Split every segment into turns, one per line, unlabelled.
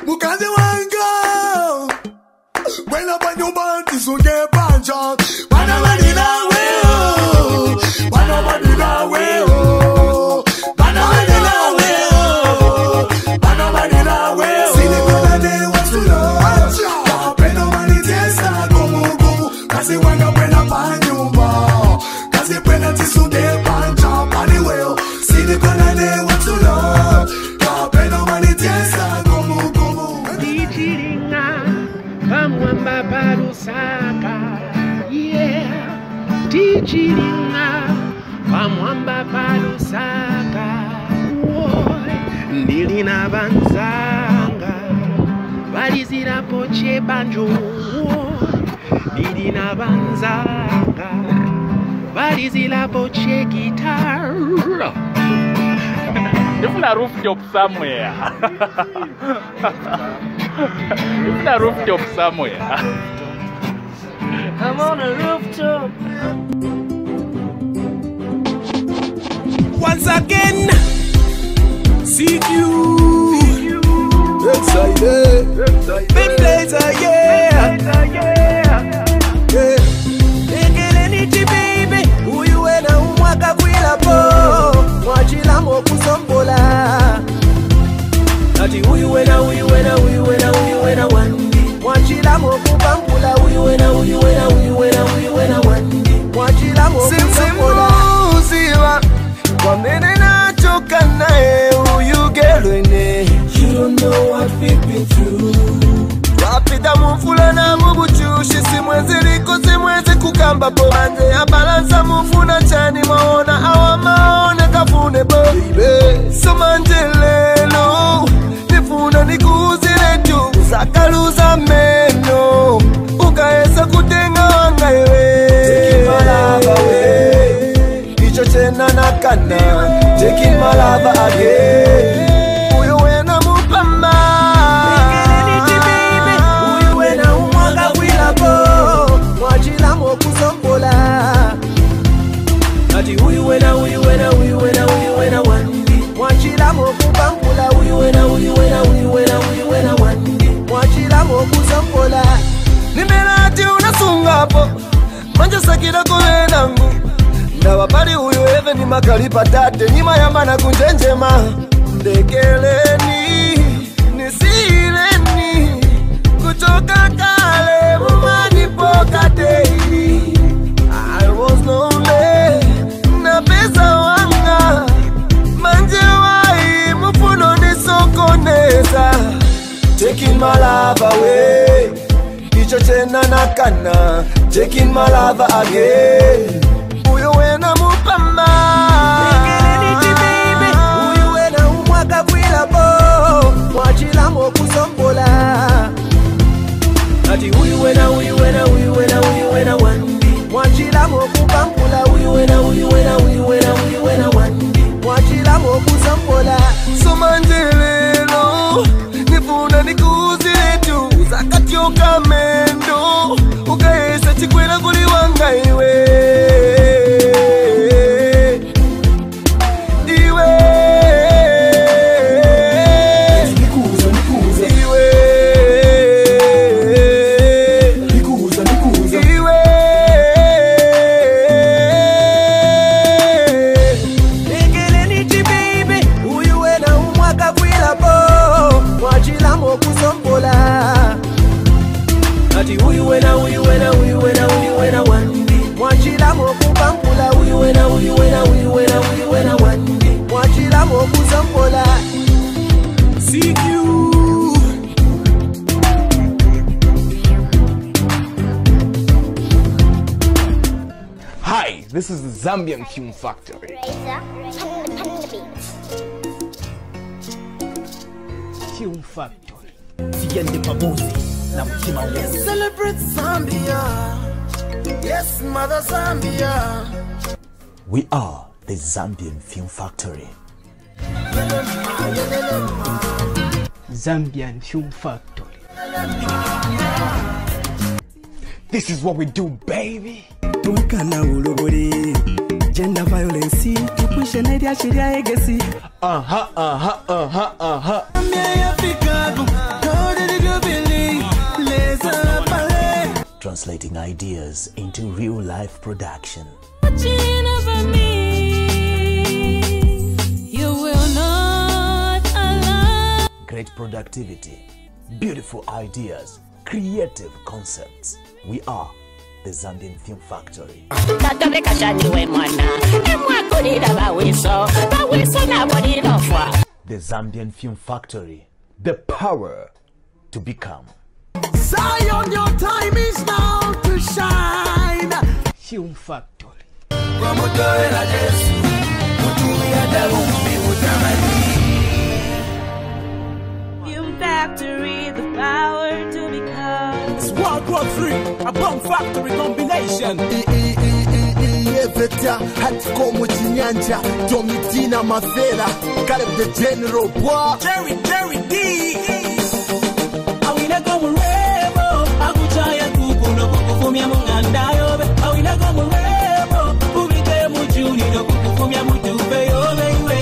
mukazi wanga. When up on your body, so get punch out. Banabadi that way, oh. Banabadi that way, oh. Banabadi that way, oh. Banabadi that way, oh. See the color they want to know. Kapeno mani testa, como como. Kasi wanga pena panyumba. Kasi pena tisu get punch out. Anyway, oh. See the color they want to know. Kapeno mani testa, como como.
Pamwamba parusaka, yeah. Tichiringa, pamwamba parusaka, woy. Nilina banzanga, valizira poche banjo, woy. Nilina banzanga, valizira poche guitar. If na rooftop somewhere. If na rooftop somewhere. I'm on a rooftop. Once again, see you.
Excited.
Been later, yeah. Ekeleniti baby, uyu wena umwaka kwila po. Mwachila mokusombola. Ati uyu wena wandi. Mwachila mokupambula. Uyu wena wandi. Mwachila mokusombola.
Simsimuziwa kwa mene nachoka nae uyu gelwene.
You don't know what we've been through.
Wapita mufula na mubuchushi. Simwezi kukamba po. Anje ya balansa mufuna chani maona. Awa maone kafune bo. So manjelelo nifuna nikuzile tu. Sakaluza meno ukaesa kutenga wanga iwe. Taking my love away. Icho chena nakana. Taking my love again. Uyu wena mupamba.
Ekeleniti baby, uyu wena umwaka kwila po. Mwachila mokusombola. Ati uyu wena wandi. Mwachila mokupambula. Uyu wena wandi. Mwachila mokusombola.
Nimelati unasungapo manja sakira kule nangu. Ndawapali uyu eve ni makali patate. Nima yamba na kunjenjema. Ndekeleni nisileni kutoka kale mumani pokatei. I was lonely na pesa wanga. Manje wai mufuno nisokoneza. Taking my love away. Icho chena nakana. Taking my love again. Uyo wena mupamba.
Ekeleniti baby, uyu wena umwaka kwila po. Mwachila mokusombola. Ati uyu wena wandi. Mwachila mokupambula. Uyu wena wandi. Mwachila mokusombola.
So manjelelo nifuna nikuzile tu. Zakatyoka mendo ukaesa chikwela kuli wanga iwe.
Ekeleniti baby, uyu wena umwaka kwila po. Mwachila mokusombola. Ati uyu wena wandi. Mwachila mokupambula. Uyu wena wandi. Mwachila mokusombola. See you.
Hi, this is the Zambian Film Factory. Film Factory.
Celebrate Zambia. Yes, Mother Zambia.
We are the Zambian Film Factory.
Zambian Film Factory. This is what we do, baby.
Gender violence, equation area sheria egesi.
Aha.
translating ideas into real-life production.
Watching over me, you will not allow.
Great productivity, beautiful ideas, creative concepts. We are the Zambian Film Factory. The Zambian Film Factory, the power to become.
Zion, your time is now to shine.
Film Factory.
Film Factory, the power to become.
It's World War III, a bomb factory combination.
Veta hatikomo chinyanja Domitina Mafera Caleb the General boy
Jerry D. Awina como rebo, akuchaya kukuno kukufumia mungandayo. Awina como rebo, ubike mujuni no kukufumia mutube yobe iwe.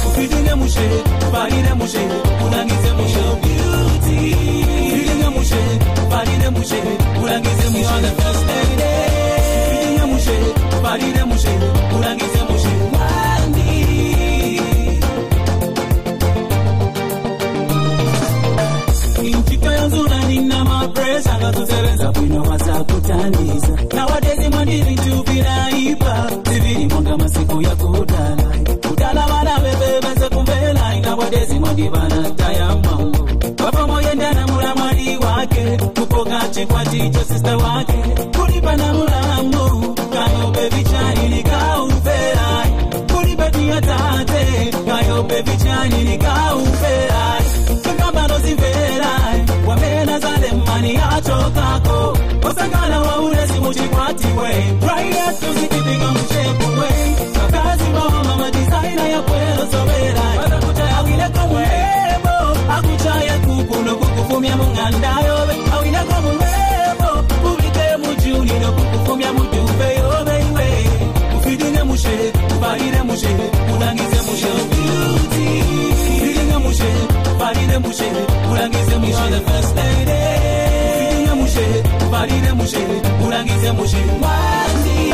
Ufidinge mushe, farine mushe, unangize mushe beauty. Ufidinge mushe, farine mushe, unangize mushe on the first lady. Ufidinge mushe, farine mushe, unangize mushe wandi. Nowadays mandiri tupira ipa Ziviri mwanga masiku ya kudala Kudala wana bebe kumbela Nowadays mandibana taya mambo Papa moyenda na muramari wake Kupogache kwa jicho sister wake Kulipa na murambo Kayo baby chani nikaupera Kulibeti ya tate Kayo baby chani nikaupera Kakambano zivera Wamena zale mani achokako Osangana wa uresi muchikwati way Bright up to zikipiga mchepu way Kakazi mama designer ya kwelo sobera Wada kuchaya wile kumwebo Akuchaya kukuno kukufumia mungandayo Awile kumwebo Ubike mujuni no kukufumia mutube yobe iwe Ufidinge mushe, ufarine mushe Ulangize mushe beauty Ufidinge mushe, ufarine mushe Ulangize mushe the first lady Ufidinge mushe, ufarine mushe Ulangize mushe wandi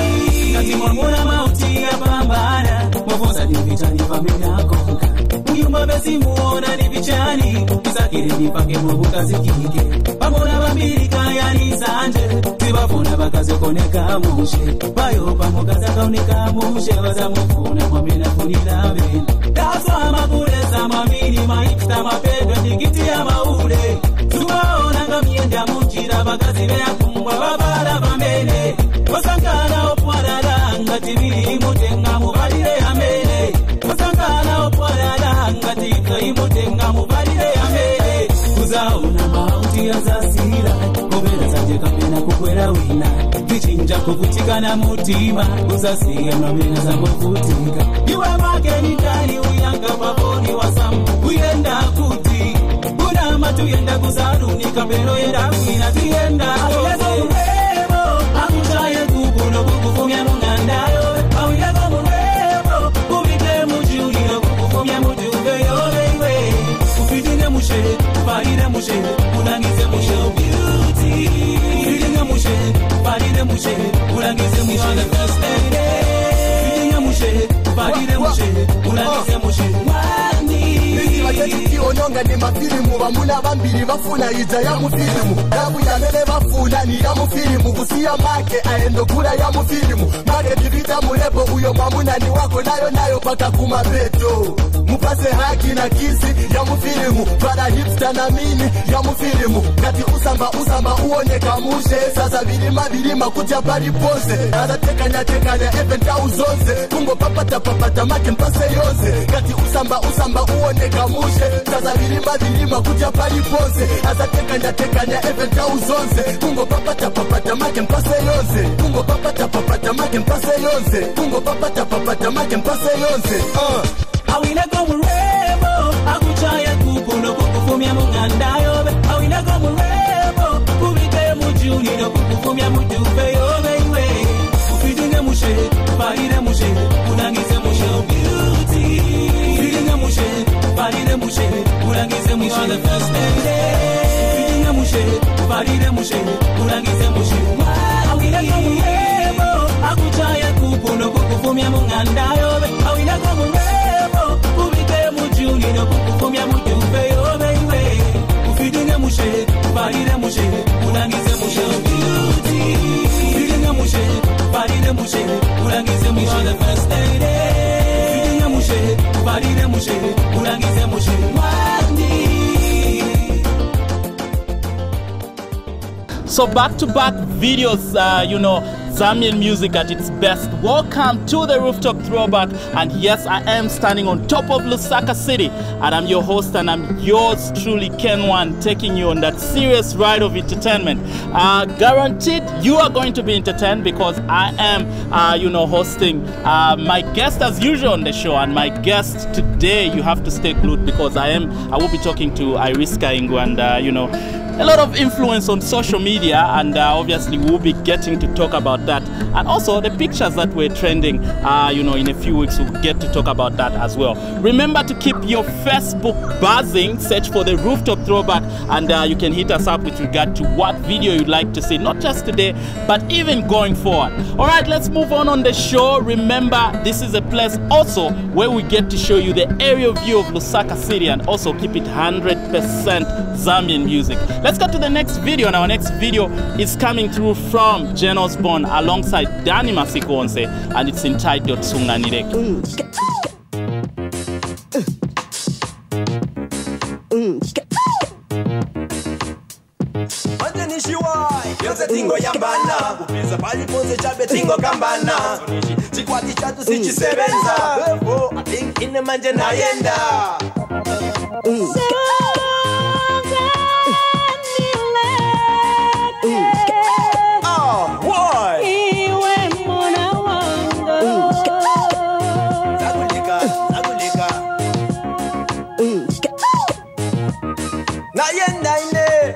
Kati mwamuna mauti ya pambana Mwafosa ni vichani familia konka Uyumba besi muona ni vichani Kisakiri nipake mwabuka zikike Pamona bambiri kaya ni sanje Zibafuna bakaze koneka mushe Bayo pamokaza kauneka mushe Waza mufuna mwamina kunila bini Daswa makureza mamini maiksta mapedwe Tikiti ya maule Tuwaona ngamienda mujira bakazi bea kumbwa babala bambene Wasankana opwarala Ngatibili mutenga mubalile amene Wasankana opwarala Ngatika imutenga mubalile amene Kuzaona mauti ya zasila Kobela zanje kamena kukwela wina Vichinja kukutikana mutima Uzasiya mamena za kukutika Iwe makeni tani uyanga baboni wasamu Uyenda kuti Una matu yenda kuzaruni Kapero yenda kwina tuyenda Awiyego mrebo Akuchaye kukuno kukufumia mungandayo Awiyego mrebo Ubike mujuni no kukufumia mutube yobe iwe Ufidinge mushe, farine mushe Ulangize mushe beauty Ufidinge mushe, farine mushe Ulangize mushe on the first lady Ufidinge mushe, farine mushe Ulangize mushe wandi Ononga ni mafilimu Bamuna bambiri bafuna ija ya mufilimu Dabu ya mele bafuna ni ya mufilimu Kusia make aendo kula ya mufilimu Make divita mulebo uyo mamuna ni wako nayo paka kumabeto Mupase haki na kisi ya mufilimu Para hipster na mini ya mufilimu Kati usamba uone kamushe Sasa vilima kutia pari pose Nada tekanya eventa uzoze Kungo papata make mpase yoze Kati usamba uone kamushe Sasa vilima kutia pari pose Nada tekanya eventa uzoze Kungo papata make mpase yoze Kungo papata make mpase yoze Kungo papata make mpase yoze Awina como rebo Akuchaya kukuno kukufumia mungandayo Awina como rebo Ubike mujuni no kukufumia mutube yobe iwe Ufidinge mushe, farine mushe Unangize mushe beauty Ufidinge mushe, farine mushe Unangize mushe the first lady Ufidinge mushe, barire mushere urangize mushere awina kumwebo akuchaya kupuno kukufumya munganda yobe awina kumwebo kubike mujuni no kukufumya mujube yobe iwe ufidinge mushere barire mushere urangize mushere beauty ufidinge mushere barire mushere urangize mushere the first lady ufidinge mushere barire mushere urangize mushere wandi. So back-to-back videos, Zambian music at its best. Welcome to the Rooftop Throwback, and yes, I am standing on top of Lusaka City, and I'm your host, and I'm yours truly, Ken1, taking you on that serious ride of entertainment. Guaranteed, you are going to be entertained because I am, hosting my guest as usual on the show, and my guest today, you have to stay glued because I will be talking to KAINGU, and a lot of influence on social media, and obviously we'll be getting to talk about that, and also the pictures that were trending in a few weeks. We'll get to talk about that as well. Remember to keep your Facebook buzzing, search for the Rooftop Throwback, and you can hit us up with regard to what video you'd like to see, not just today but even going forward. All right, let's move on the show. Remember, this is a place also where we get to show you the aerial view of Lusaka City, and also keep it 100% Zambian music. Let's go to the next video, and our next video is coming through from Jen Osborne alongside Danny Masikonse, and it's entitled Sunganireke.
Tingo yambana upiza pali ponze chabe tingo kambana chikwati chatu sichisebenza befo I think ine manje nayenda nayenda ine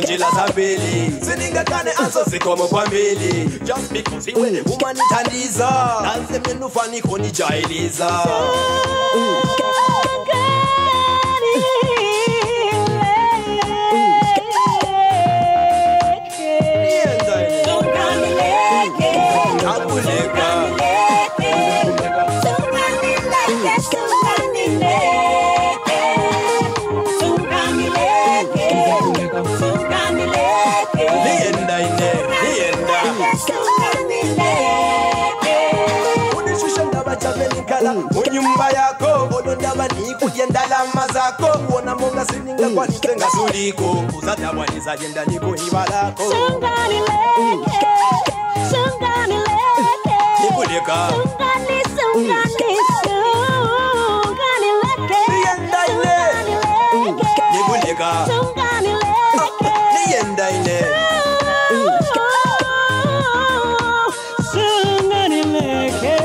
Njila zambili siningakane aso sikomo kwambili just because iwe umanithandiza nanze mina ufani khona ijayeliza Unyumba yako odondaba nikudye ndalama zako wona monga sininga kwanise ngasuliko uzadabwaniza yenda niko hibalako Sunganileke nikuleka Sunganileke nikuleka niyenda ine
Sunganileke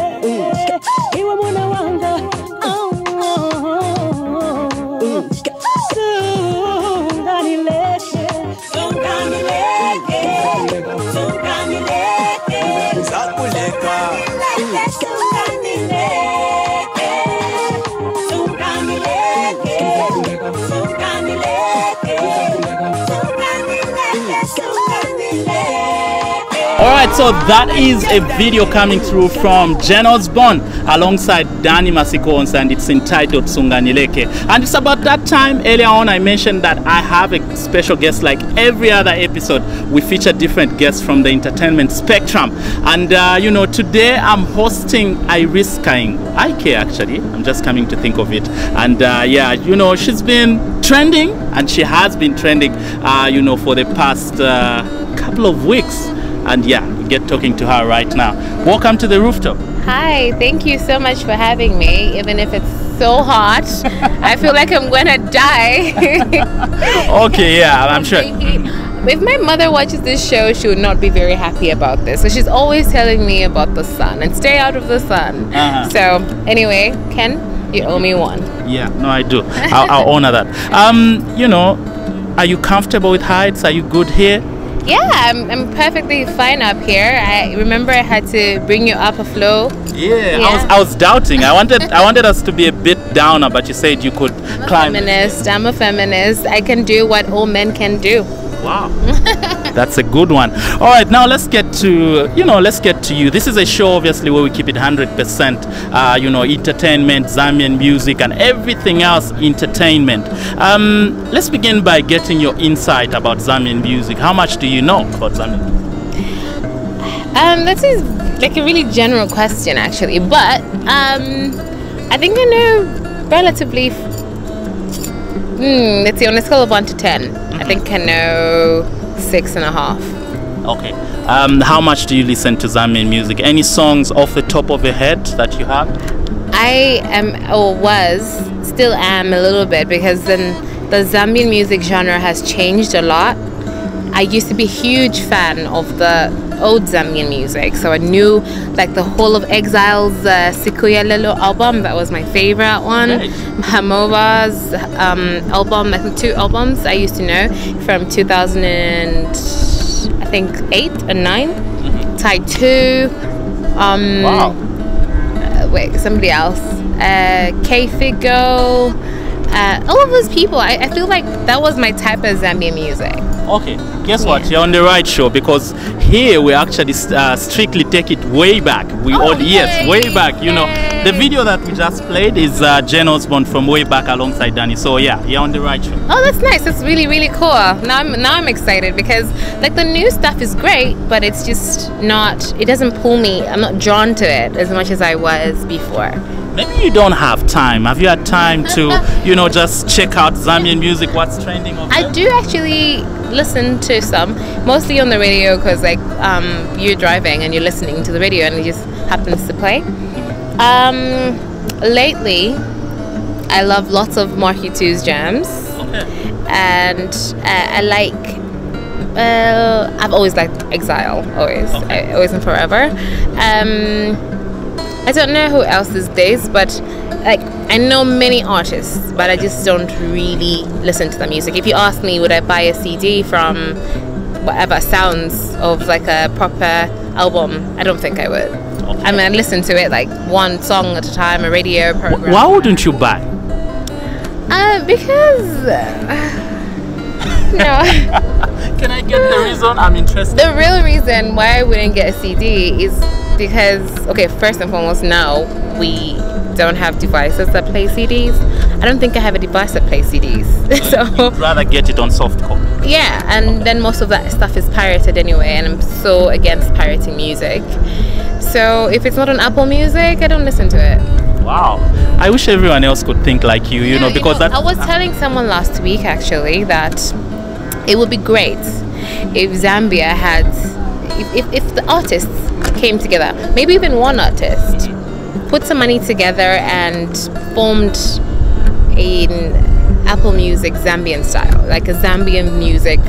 so that is a video coming through from Jen Osborne alongside Danny Masikons, and it's entitled Sunganileke. And it's about that time. Earlier on I mentioned that I have a special guest. Like every other episode, we feature different guests from the entertainment spectrum. And you know, today I'm hosting Iris KAINGU. IK actually, I'm just coming to think of it. And yeah, you know, she's been trending, and she has been trending you know, for the past couple of weeks. And yeah, we get talking to her right now. Welcome to the Rooftop.
Hi, thank you so much for having me. Even if it's so hot, I feel like I'm gonna die.
Okay, yeah, I'm sure.
If my mother watches this show, she would not be very happy about this. So she's always telling me about the sun and stay out of the sun. So anyway, Ken, you owe me one.
Yeah, no, I do. I'll honor that. You know, are you comfortable with heights? Are you good here?
Yeah, I'm perfectly fine up here. I remember I had to bring you up a floor.
Yeah. I was doubting. I wanted us to be a bit downer, but you said you could climb.
I'm a feminist. I can do what all men can do.
Wow. That's a good one. All right, now let's get to you. This is a show obviously where we keep it 100% you know, entertainment, Zambian music and everything else entertainment. Let's begin by getting your insight about Zambian music. How much do you know about Zambian music?
That is like a really general question actually, but I think I know relatively let's see, on a scale of 1 to 10, I think I know 6.5.
Okay. How much do you listen to Zambian music? Any songs off the top of your head that you have?
I am, or was, still am a little bit, because then the Zambian music genre has changed a lot. I used to be a huge fan of the old Zambian music, so I knew like the whole of Exile's Sikuya Lelo album. That was my favorite one. Hamova's album, like the 2 albums I used to know from 2008 and 9. Type 2.
Wow.
Wait, somebody else. K-Figo. All of those people. I feel like that was my type of Zambian music.
Okay, guess what? You're on the right show, because here we actually strictly take it way back. Yes, way back. You know, the video that we just played is Jen Osborne from way back alongside Danny. So yeah, you're on the right show.
Oh, that's nice. That's really, really cool. Now I'm excited, because like the new stuff is great, but it's just not. It doesn't pull me. I'm not drawn to it as much as I was before.
Maybe you don't have time. Have you had time to, you know, just check out Zambian music? What's trending over there?
I do actually listen to some, mostly on the radio, because like you're driving and you're listening to the radio and it just happens to play. Lately, I love lots of Marky 2's jams.
Okay.
And I like. I've always liked Exile, always,
Okay.
Always and forever. I don't know who else these days, but like I know many artists, but I just don't really listen to the music. If you ask me, would I buy a CD from whatever sounds of like a proper album, I don't think I would.
Okay.
I mean, I listen to it like one song at a time, a radio program.
Why wouldn't you buy?
Because no.
Can I get the reason? I'm interested.
The real reason why I wouldn't get a CD is because, okay, first and foremost, now we don't have devices that play CDs. I don't think I have a device that plays CDs. So
You'd rather get it on soft copy.
yeah, and then most of that stuff is pirated anyway, and I'm so against pirating music. So if it's not on Apple Music, I don't listen to it.
Wow. I wish everyone else could think like you, you know, because
I was telling someone last week actually that it would be great if Zambia had, if the artists came together, maybe even one artist, put some money together and formed an Apple Music Zambian style, like a Zambian music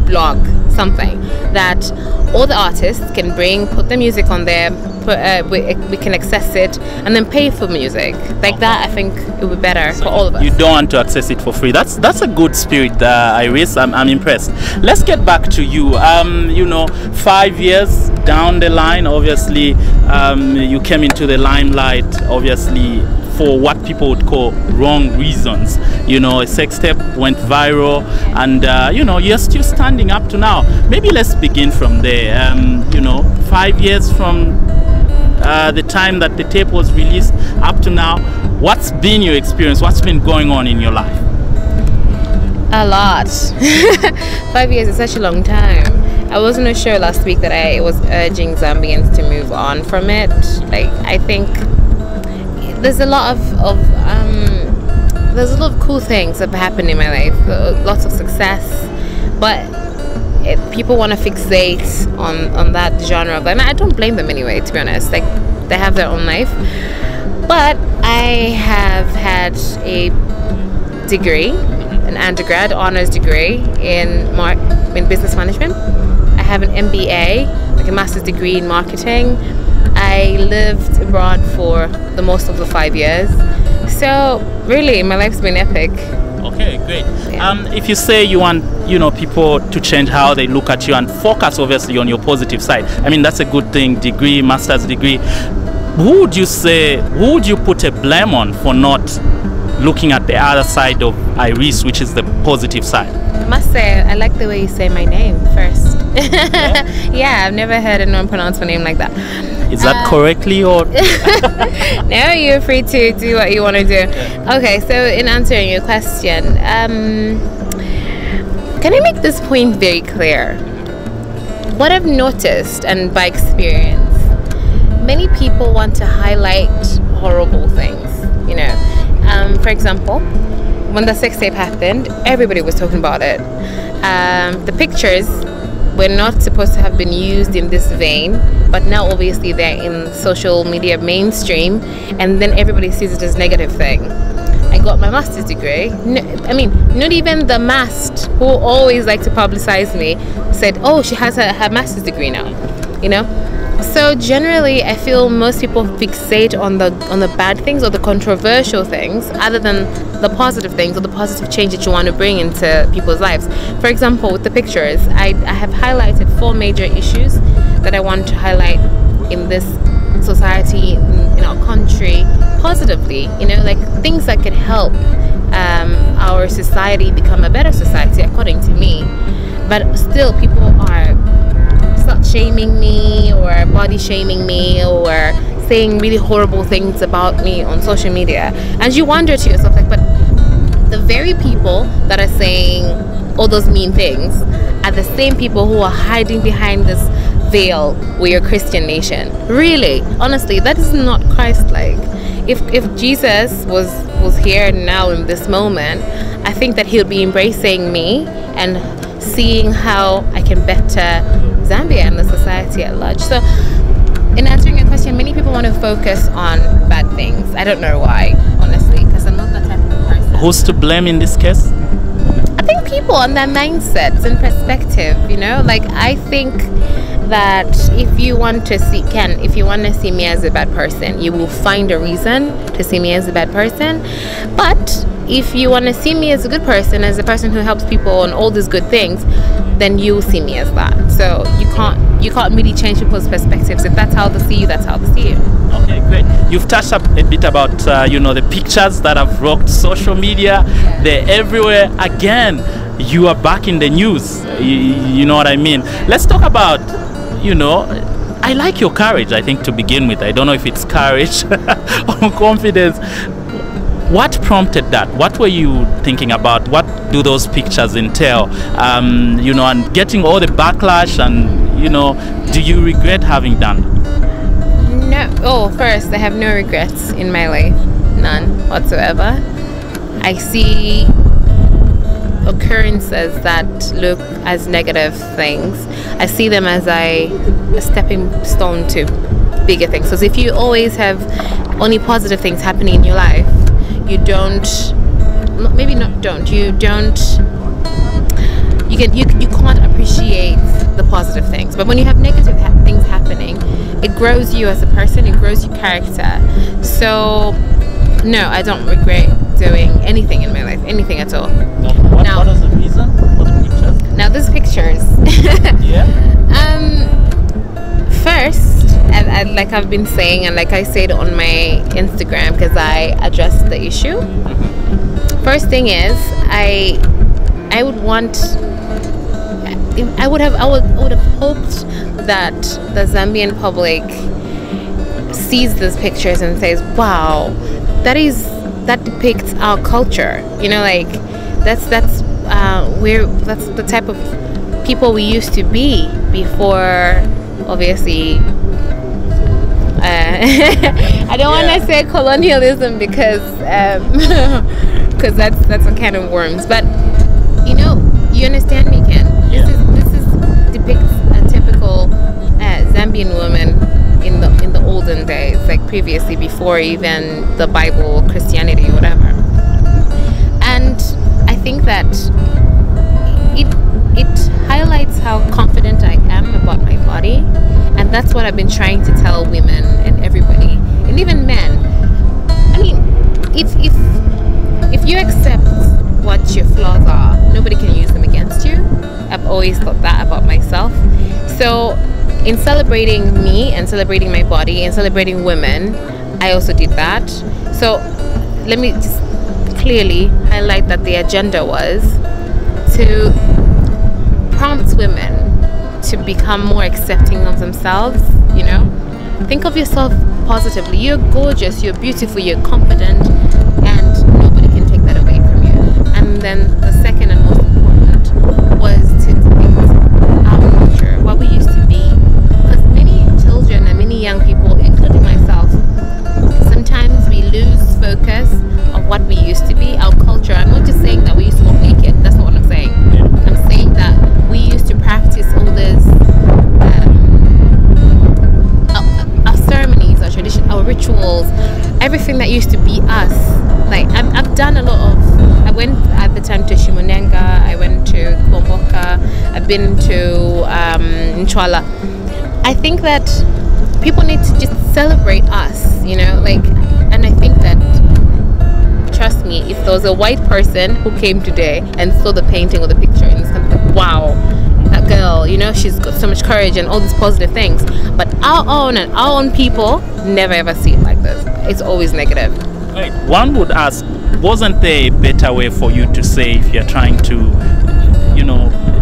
blog, something that all the artists can bring, put the music on there, we can access it and then pay for music like that. I think it would be better for all of us.
You don't want to access it for free. That's a good spirit, Iris. I'm impressed. Let's get back to you. 5 years down the line, obviously, you came into the limelight, obviously, for what people would call wrong reasons. A sex tape went viral, and you're still standing up to now. Maybe let's begin from there. 5 years from the time that the tape was released up to now, what's been your experience? What's been going on in your life?
A lot. 5 years is such a long time. I was on a show last week that I was urging Zambians to move on from it. Like, I think there's a lot of cool things that have happened in my life, lots of success, but people want to fixate on that genre. And I don't blame them anyway, to be honest. Like, they have their own life. But I have had a degree, an undergrad honors degree in business management. I have an MBA, like a master's degree in marketing. I lived abroad for the most of the 5 years. So really, my life's been epic.
Okay, great.
Yeah.
If you say you want, people to change how they look at you and focus obviously on your positive side, I mean, that's a good thing. Degree, master's degree. Who would you put a blame on for not looking at the other side of Iris, which is the positive side?
I must say, I like the way you say my name first. Yeah, I've never heard anyone pronounce my name like that.
Is that correctly or?
No, you're free to do what you want to do. Yeah. Okay, so in answering your question, can I make this point very clear? What I've noticed, and by experience, many people want to highlight horrible things, for example, when the sex tape happened, everybody was talking about it. The pictures were not supposed to have been used in this vein, but now obviously they're in social media mainstream, and then everybody sees it as a negative thing. I got my master's degree. Not even the mast, who always like to publicize me, said, oh, she has her master's degree now, So generally, I feel most people fixate on the bad things or the controversial things, other than the positive things or the positive change that you want to bring into people's lives. For example, with the pictures, I have highlighted 4 major issues that I want to highlight in this society, in our country, positively. Like things that could help our society become a better society, according to me. But still, people are shaming me or body shaming me or saying really horrible things about me on social media, and you wonder to yourself, like, but the very people that are saying all those mean things are the same people who are hiding behind this veil, we're a Christian nation. Really, honestly, that is not Christ-like. If Jesus was here now in this moment, I think that he'll be embracing me and seeing how I can better Zambia and the society at large. So in answering your question, many people want to focus on bad things. I don't know why, honestly, because I'm not that type of person.
Who's to blame in this case?
I think people and their mindsets and perspective, like I think that if you want to see me as a bad person, you will find a reason to see me as a bad person. But if you want to see me as a good person, as a person who helps people and all these good things, then you will see me as that. So you can't really change people's perspectives. If that's how they see you, that's how they see you.
Okay, great. You've touched up a bit about the pictures that have rocked social media. Yeah. They're everywhere. Again, you are back in the news. You know what I mean? Let's talk about, I like your courage, I think, to begin with. I don't know if it's courage or confidence. What prompted that? What were you thinking about? What do those pictures entail? And getting all the backlash, and, do you regret having done it?
No. Oh, first, I have no regrets in my life. None whatsoever. I see occurrences that look as negative things. I see them as a stepping stone to bigger things. So if you always have only positive things happening in your life, you can't appreciate the positive things. But when you have negative things happening, it grows you as a person, it grows your character. So no, I don't regret doing anything in my life, anything at all.
What is the reason for the pictures?
Now these pictures.
Yeah.
First, like I've been saying, and like I said on my Instagram, because I addressed the issue. First thing is, I would have hoped that the Zambian public sees these pictures and says, "Wow, that depicts our culture." You know, like that's the type of people we used to be before. Obviously, I don't want to say colonialism because that's a can of worms. But you understand me, Ken. This depicts a typical Zambian woman in the olden days, like previously, before even the Bible, Christianity, whatever. And I think that it highlights how confident I am about my body, and that's what I've been trying to tell women and everybody, and even men. I mean, if you accept what your flaws are, nobody can use them against you. I've always thought that about myself. So in celebrating me and celebrating my body and celebrating women, I also did that. So let me just clearly highlight that the agenda was to prompt women to become more accepting of themselves. Think of yourself positively. You're gorgeous, you're beautiful, you're confident, and nobody can take that away from you. And then the second and most important was to depict our culture, what we used to be. Because many children and many young people, including myself, sometimes we lose focus of what we used to be, our culture. I'm not just saying that we used to walk naked. That's not what I'm saying. I'm saying that we used to practice all this, our ceremonies, our tradition, our rituals, everything that used to be us. Like I've done a lot of. I went at the time to Shimonenga. I went to Komboka. I've been to Nchwala. I think that people need to just celebrate us, and I think that, trust me, if there was a white person who came today and saw the painting or the picture and something like, wow, that girl, she's got so much courage and all these positive things. But our own people never ever see it like this. It's always negative.
Right. One would ask, wasn't there a better way for you to say, if you're trying to,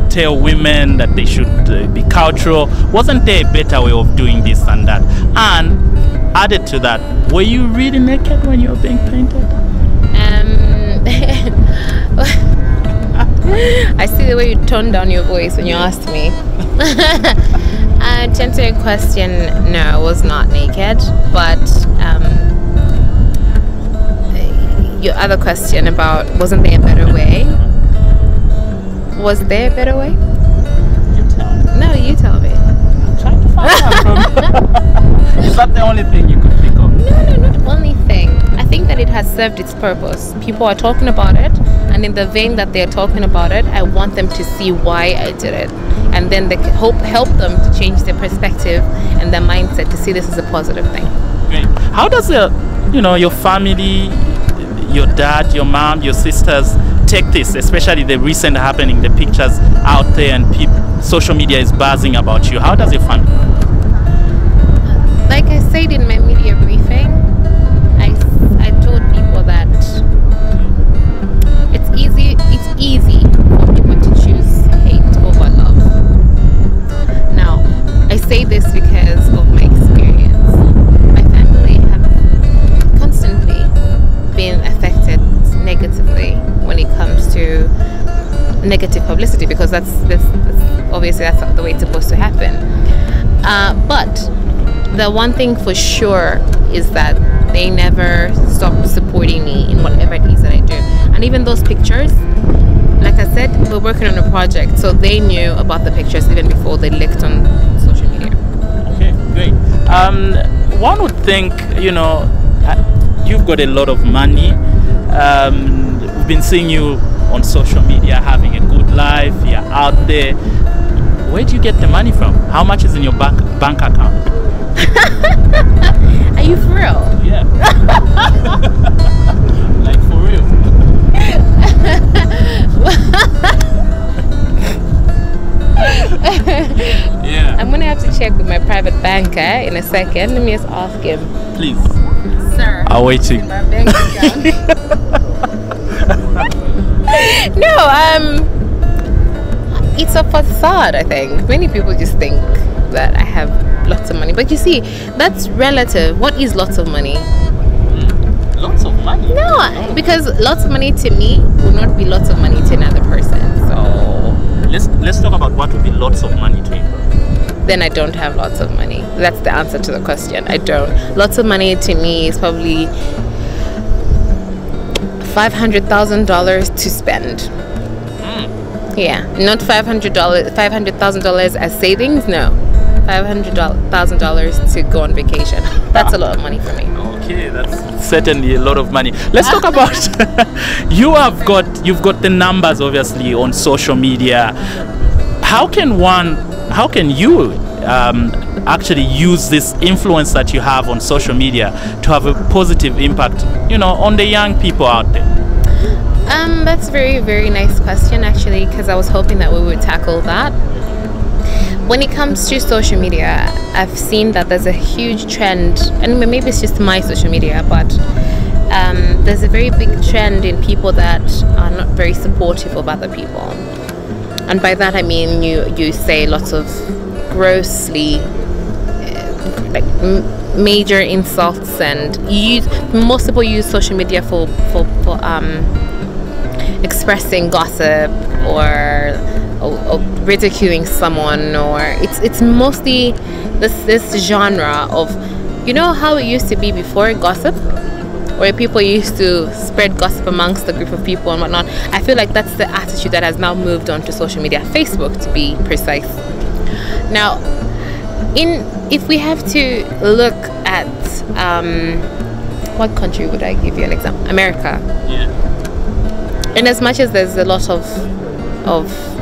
tell women that they should be cultural, wasn't there a better way of doing this and that? And added to that, were you really naked when you were being painted?
I see the way you toned down your voice when you asked me. To answer your question, no, I was not naked. But your other question about, wasn't there a better way? Was there a better way?
You tell me.
No, you tell me.
I'm trying to find out. Is that the only thing you could think of?
No, not the only thing. I think that it has served its purpose. People are talking about it, and in the vein that they're talking about it, I want them to see why I did it, and then they can help them to change their perspective and their mindset to see this as a positive thing.
Great. How does your family, your dad, your mom, your sisters take this, especially the recent happening, the pictures out there, and social media is buzzing about you? How does your family?
Like I said in my media briefing, I told people that it's easy for people to choose hate over love. Now, I say this because of my experience. My family have constantly been affected negatively when it comes to negative publicity, because that's obviously that's the way it's supposed to happen. But the one thing for sure is that they never stop supporting me in whatever it is that I do. And even those pictures, like I said, we're working on a project, so they knew about the pictures even before they leaked on social media.
Okay, great. One would think, you've got a lot of money. We've been seeing you on social media having a good life. You're out there. Where do you get the money from? How much is in your bank account?
Are you for real?
Yeah. Like for real. Yeah.
I'm gonna have to check with my private banker in a second. Let me just ask him.
Please.
Sir.
I'll wait you.
My bank account. No, it's a facade, I think. Many people just think that I have lots of money. But you see, that's relative. What is lots of money?
Lots of money?
No, because lots of money to me will not be lots of money to another person. So
let's talk about what would be lots of money to you.
Then I don't have lots of money. That's the answer to the question. I don't. Lots of money to me is probably $500,000 to spend. Yeah, not $500,000 as savings. No, $500,000 to go on vacation. That's a lot of money for me.
Okay, that's certainly a lot of money. Let's talk about you've got the numbers obviously on social media. How can you actually use this influence that you have on social media to have a positive impact, on the young people out there?
That's a very, very nice question actually, because I was hoping that we would tackle that. When it comes to social media, I've seen that there's a huge trend, and maybe it's just my social media, but there's a very big trend in people that are not very supportive of other people. And by that I mean you say lots of grossly major insults, and most people use social media for expressing gossip or ridiculing someone, or it's mostly this genre of, how it used to be before gossip, where people used to spread gossip amongst a group of people and whatnot. I feel like that's the attitude that has now moved on to social media, Facebook to be precise. Now, if we have to look at what country would I give you an example? America.
Yeah.
And as much as there's a lot of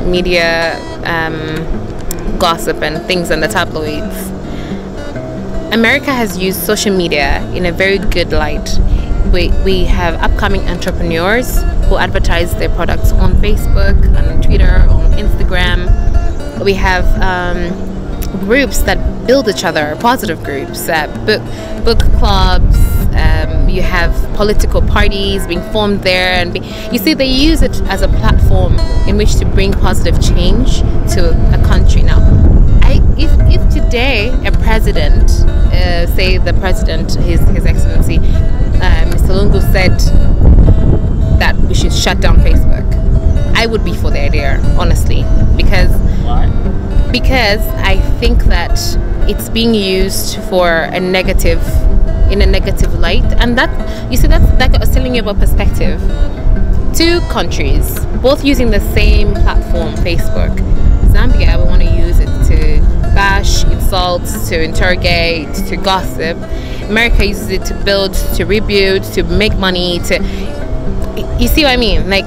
media gossip and things in the tabloids, America has used social media in a very good light. We have upcoming entrepreneurs who advertise their products on Facebook, on Twitter, on Instagram. We have groups that build each other, positive groups, book clubs. You have political parties being formed there, and you see they use it as a platform in which to bring positive change to a country. Now, if today a president, say the president, His Excellency Mr. Lungu, said that we should shut down Facebook, I would be for the idea, honestly, because
why?
Because I think that it's being used for in a negative light, and that, you see, that's like I was telling you about perspective. Two countries both using the same platform, Facebook. Zambia, we want to use it to bash, insult, to interrogate, to gossip. America uses it to build, to rebuild, to make money, you see what I mean? Like,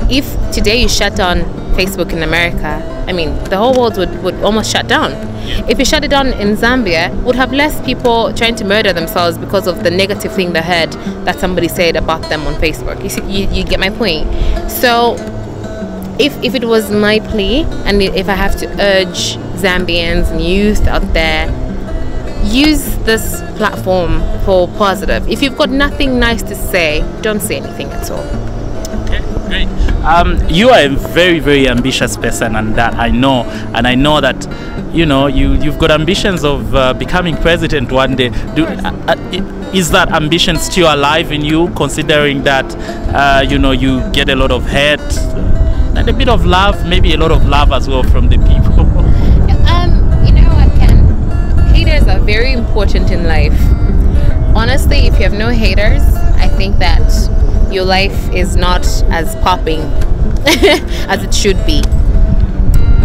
if today you shut down Facebook in America, I mean, the whole world would almost shut down. If you shut it down in Zambia, would have less people trying to murder themselves because of the negative thing they heard that somebody said about them on Facebook. You see, you get my point. So if it was my plea, and if I have to urge Zambians and youth out there, use this platform for positive. If you've got nothing nice to say, don't say anything at all.
Okay, great. You are a very, very ambitious person, and that I know, and I know that you've got ambitions of becoming president one day. Is that ambition still alive in you, considering that you get a lot of hate and a bit of love, maybe a lot of love as well from the people?
Haters are very important in life. Honestly, if you have no haters, I think that your life is not as popping as it should be.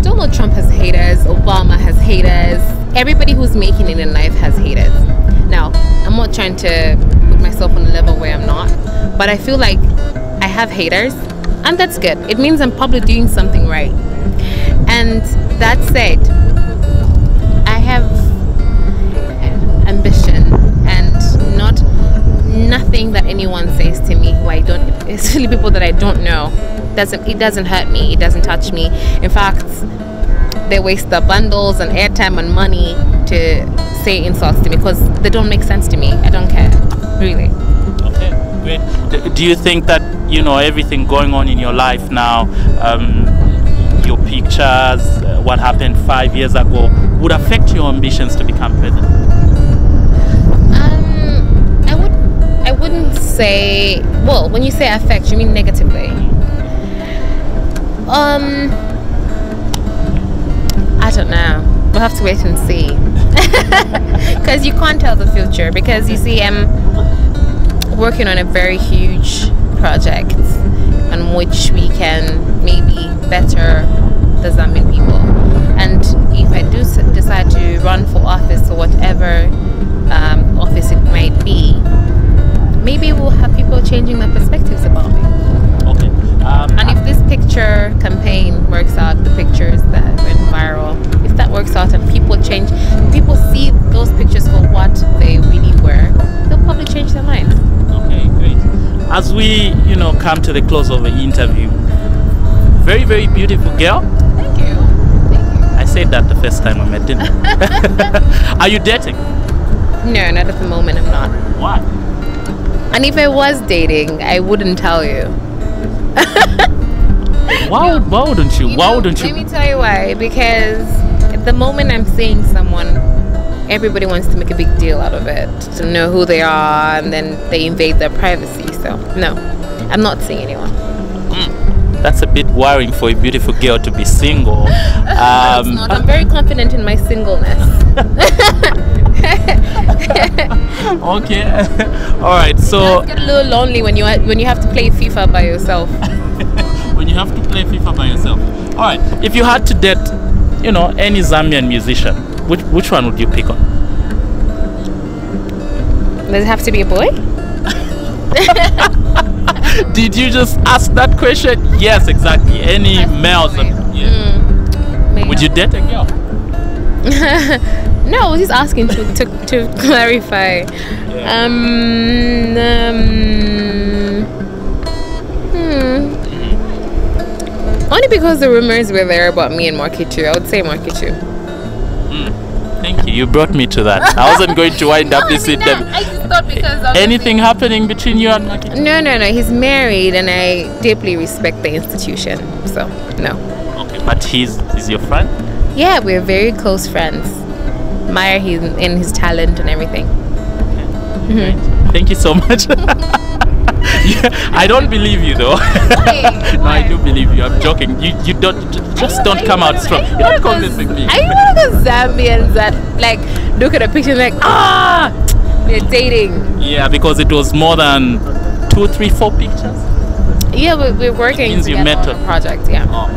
Donald Trump has haters, Obama has haters, everybody who's making it in life has haters. Now, I'm not trying to put myself on a level where I'm not, but I feel like I have haters, and that's good. It means I'm probably doing something right. And that said, especially people that I don't know. It doesn't hurt me. It doesn't touch me. In fact, they waste the bundles and airtime and money to say insults to me because they don't make sense to me. I don't care, really.
Okay, great. Do you think that, you know, everything going on in your life now, your pictures, what happened 5 years ago, would affect your ambitions to become president?
I wouldn't say. Well, when you say affect, you mean negatively. I don't know. We'll have to wait and see. Because you can't tell the future. Because you see, I'm working on a very huge project on which we can maybe better the Zambian people. And if I do decide to run for office or whatever office it might be, maybe we'll have people changing their perspectives about me.
Okay.
And if this picture campaign works out, the pictures that went viral, if that works out and people see those pictures for what they really were, they'll probably change their minds.
Okay, great. As we, you know, come to the close of the interview, very, very beautiful girl.
Thank you.
I said that the first time I met, didn't I? Are you dating?
No, not at the moment. I'm not.
Why?
And if I was dating, I wouldn't tell you.
Why wouldn't you? Why wouldn't you?
Let me tell you why. Because at the moment I'm seeing someone, everybody wants to make a big deal out of it, to know who they are, and then they invade their privacy. So no, I'm not seeing anyone.
That's a bit worrying for a beautiful girl to be single.
It's not. I'm very confident in my singleness.
Okay. All right. So
It get a little lonely when you have to play FIFA by yourself.
when you have to play FIFA by yourself. All right. If you had to date, you know, any Zambian musician, which one would you pick on?
Does it have to be a boy?
Did you just ask that question? Yes, exactly. Any males? Would you date a girl?
No, I was just asking to clarify.
Yeah.
Only because the rumors were there about me and Markitu. I would say Markitu.
Thank you. You brought me to that. I wasn't going to wind up this interview.
I just thought because of
anything happening between you and Markitu?
No. He's married, and I deeply respect the institution. So no.
Okay, but he's your friend?
Yeah, we're very close friends. Admire him in his talent and everything.
Okay. Thank you so much. I don't believe you though. No, I do believe you. I'm joking. You don't come out strong. You're not convincing me.
Are you one of the Zambians that like look at a picture and like they're dating?
Yeah, because it was more than 2, 3, 4 pictures.
Yeah, we're working
means you
together
met
on a project. Yeah.
Oh,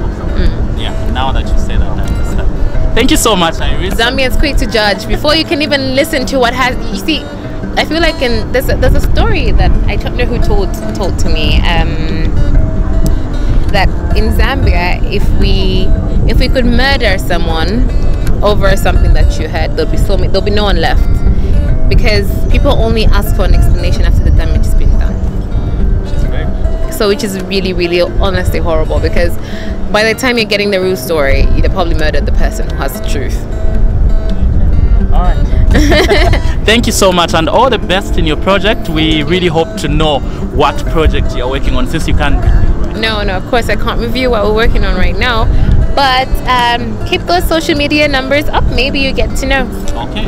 yeah. Now that you say that, I understand. Thank you so much, Iris.
Zambians quick to judge before you can even listen to what has. You see, I feel like there's a story that I don't know who told to me that in Zambia, if we could murder someone over something that you heard, there'll be no one left, because people only ask for an explanation after the damage has been done. So which is really, really honestly horrible, because by the time you're getting the real story, you'd have probably murdered the person who has the truth.
All right. Thank you so much, and all the best in your project. We really hope to know what project you're working on, since you can't review.
No, of course I can't review what we're working on right now, but keep those social media numbers up. Maybe you get to know.
Okay.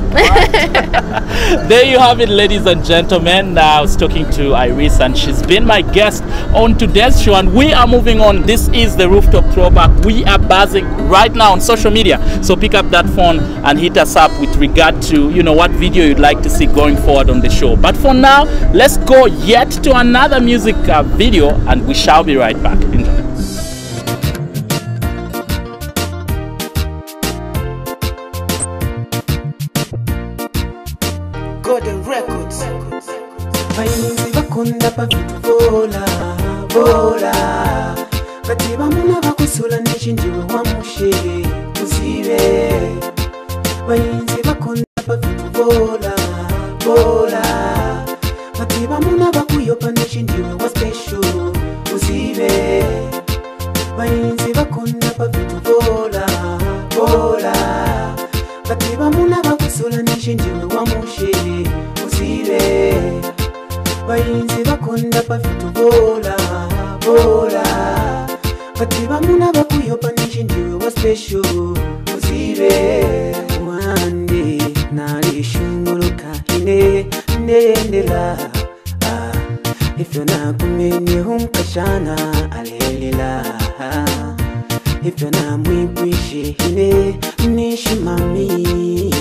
There you have it, ladies and gentlemen. I was talking to Iris, and she's been my guest on today's show, and we are moving on. This is the Rooftop Throwback. We are buzzing right now on social media, so pick up that phone and hit us up with regard to, you know, what video you'd like to see going forward on the show. But for now, let's go yet to another music video, and we shall be right back. Enjoy.
Golden Records. Bayinzi bakunda pavivola vola. Kati bamuna bakusula n'ekindiwe wamushe kuzibe. Bayinzi bakunda pavivola vola. Kati bamuna bakuyopa n'ekindiwe wa special. bola kati bamuna bakusula nishinjiwe wamushe usibe bayinzi bakunda pafitu bola kati bamuna bakuyopa nishinjiwe wa special usibe wande nalishunguluka ndendela ifyo nakumenye humkashana alelela ifyo namwibwishe nishimami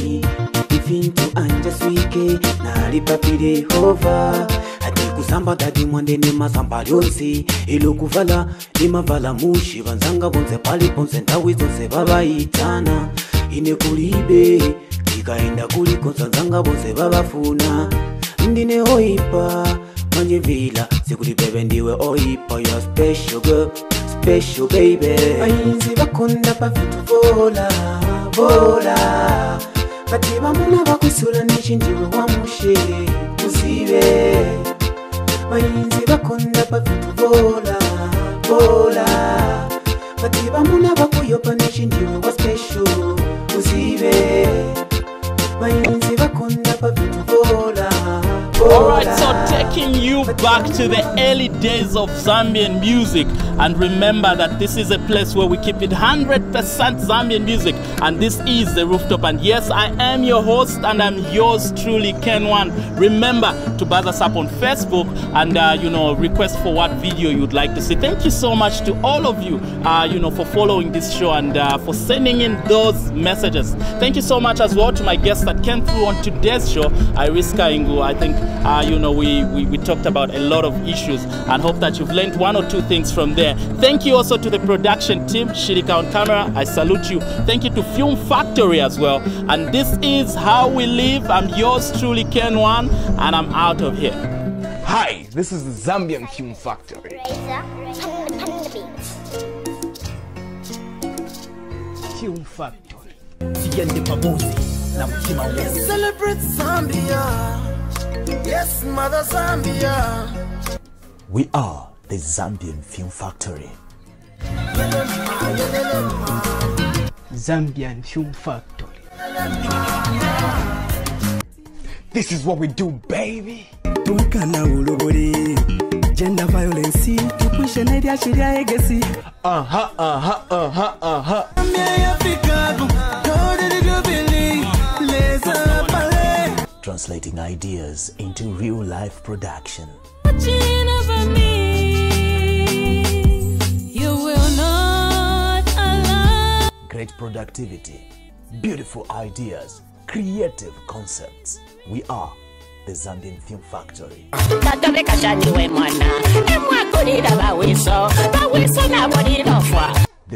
ifintu anjaswike nalipapire hova ati kusamba dadi mwande ni masamba lyonsi ilokuvala limavala mushi banzanga bonse pali ponse ndawi zonse babayitana inekulibe ikaenda kuliko nsanzanga bonse babafuna ndine oipa manje vila sikuti bebe ndiwe oipa you're special girl special baby bayinzi bakunda pafitu bola kati bamuna bakusula nishinjiwe wamushe usibe bayinzi bakunda pafitu bola kati bamuna bakuyopa nishinjiwe wa special usibe bayinzi bakunda pafitu bola.
Alright, so taking you back to the early days of Zambian music, and remember that this is a place where we keep it 100% Zambian music, and this is the Rooftop, and yes, I am your host and I'm yours truly, Ken1. Remember to buzz us up on Facebook and request for what video you'd like to see. Thank you so much to all of you for following this show and for sending in those messages. Thank you so much as well to my guests that came through on today's show, KAINGU. I think we talked about a lot of issues and hope that you've learned one or two things from there. Thank you also to the production team, Shirika on camera, I salute you. Thank you to Film Factory as well. And this is How We Live. I'm yours truly, Ken1, and I'm out of here.
Hi, this is the Zambian Film Factory.
Film Factory.
Celebrate Zambia. Yes, Mother Zambia.
We are the Zambian Film Factory.
Zambian Film Factory.
This is what we do, baby.
Gender violence, to push an idea,
Translating ideas into real-life production.
Watching over me, you will not allow.
Great productivity, beautiful ideas, creative concepts. We are the Zambian Film Factory. The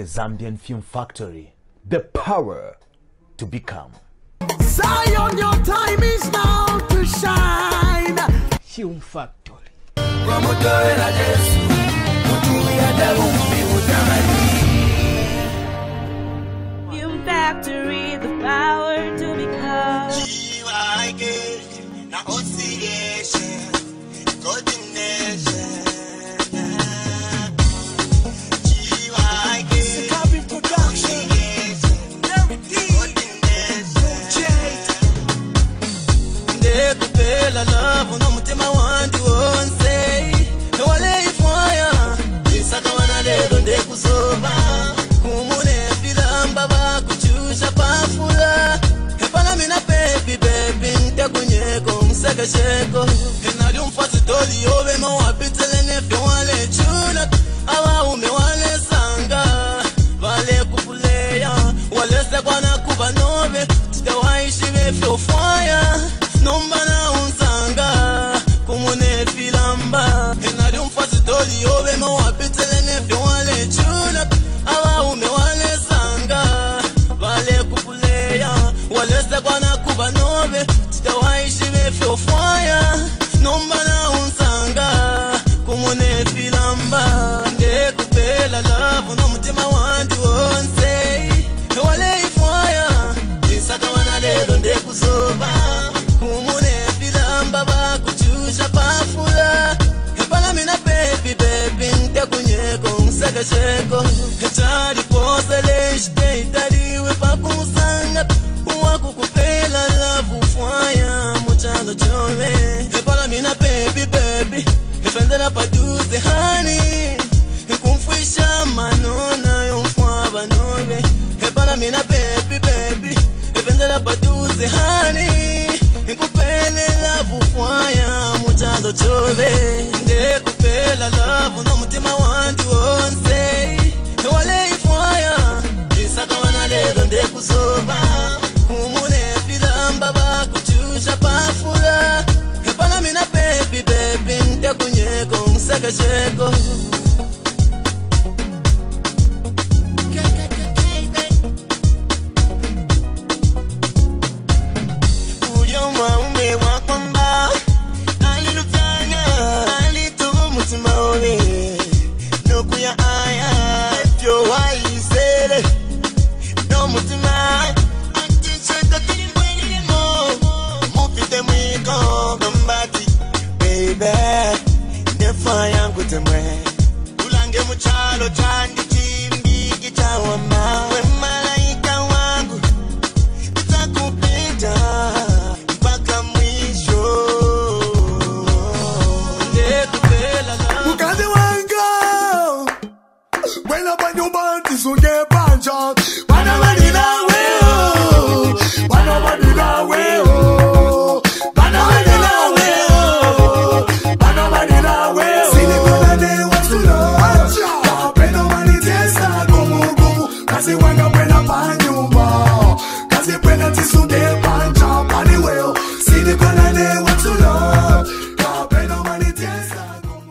Zambian Film Factory, the power to become.
Zion, your time is now to shine.
Film Factory.
Film Factory, the power to become.
Fire. mina baby Ependela paduze honey Nkupele love fwaya Mutando chole Nde kupela love No mutima wanti wonse Wale ifwaya Isaka wana ledo nde kusoba Kumune filamba bakuchusha pafula Epana mina baby Nte kunyeko msaka cheko